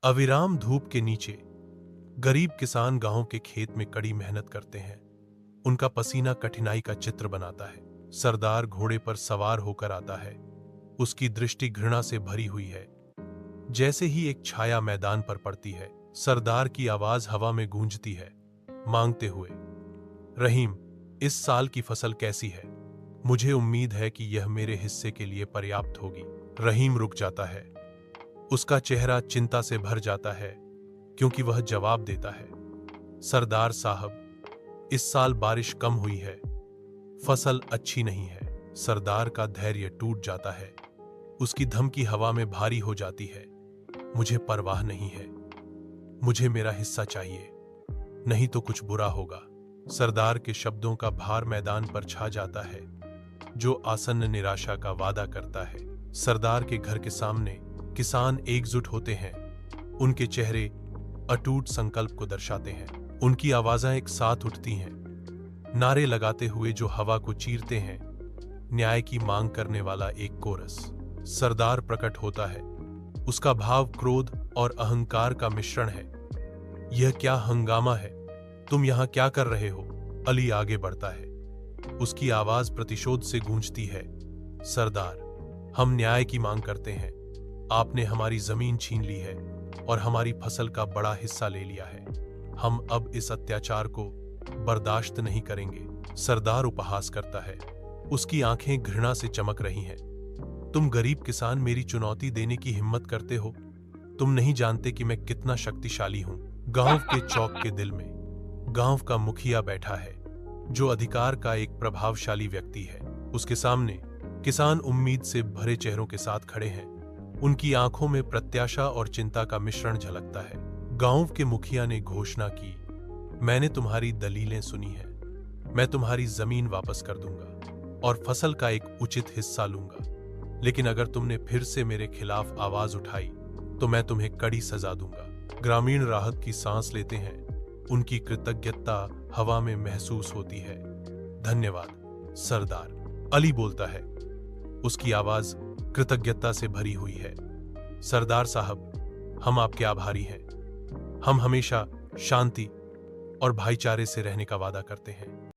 अविराम धूप के नीचे गरीब किसान गांव के खेत में कड़ी मेहनत करते हैं। उनका पसीना कठिनाई का चित्र बनाता है। सरदार घोड़े पर सवार होकर आता है। उसकी दृष्टि घृणा से भरी हुई है। जैसे ही एक छाया मैदान पर पड़ती है, सरदार की आवाज हवा में गूंजती है, मांगते हुए, रहीम, इस साल की फसल कैसी है? मुझे उम्मीद है कि यह मेरे हिस्से के लिए पर्याप्त होगी। रहीम रुक जाता है। उसका चेहरा चिंता से भर जाता है, क्योंकि वह जवाब देता है, सरदार साहब, इस साल बारिश कम हुई है, फसल अच्छी नहीं है। सरदार का धैर्य टूट जाता है। उसकी धमकी हवा में भारी हो जाती है। मुझे परवाह नहीं है, मुझे मेरा हिस्सा चाहिए, नहीं तो कुछ बुरा होगा। सरदार के शब्दों का भार मैदान पर छा जाता है, जो आसन्न निराशा का वादा करता है। सरदार के घर के सामने किसान एकजुट होते हैं। उनके चेहरे अटूट संकल्प को दर्शाते हैं। उनकी आवाजें एक साथ उठती हैं, नारे लगाते हुए जो हवा को चीरते हैं। न्याय की मांग करने वाला एक कोरस। सरदार प्रकट होता है। उसका भाव क्रोध और अहंकार का मिश्रण है। यह क्या हंगामा है? तुम यहां क्या कर रहे हो? अली आगे बढ़ता है। उसकी आवाज प्रतिशोध से गूंजती है, सरदार, हम न्याय की मांग करते हैं। आपने हमारी जमीन छीन ली है और हमारी फसल का बड़ा हिस्सा ले लिया है। हम अब इस अत्याचार को बर्दाश्त नहीं करेंगे। सरदार उपहास करता है। उसकी आंखें घृणा से चमक रही हैं। तुम गरीब किसान मेरी चुनौती देने की हिम्मत करते हो? तुम नहीं जानते कि मैं कितना शक्तिशाली हूं। गांव के चौक के दिल में गांव का मुखिया बैठा है, जो अधिकार का एक प्रभावशाली व्यक्ति है। उसके सामने किसान उम्मीद से भरे चेहरों के साथ खड़े हैं। उनकी आंखों में प्रत्याशा और चिंता का मिश्रण झलकता है। गांव के मुखिया ने घोषणा की, मैंने तुम्हारी दलीलें सुनी हैं। मैं तुम्हारी जमीन वापस कर दूंगा और फसल का एक उचित हिस्सा लूंगा। लेकिन अगर तुमने फिर से मेरे खिलाफ आवाज उठाई तो मैं तुम्हें कड़ी सजा दूंगा। ग्रामीण राहत की सांस लेते हैं। उनकी कृतज्ञता हवा में महसूस होती है। धन्यवाद सरदार, अली बोलता है। उसकी आवाज कृतज्ञता से भरी हुई है। सरदार साहब, हम आपके आभारी हैं। हम हमेशा शांति और भाईचारे से रहने का वादा करते हैं।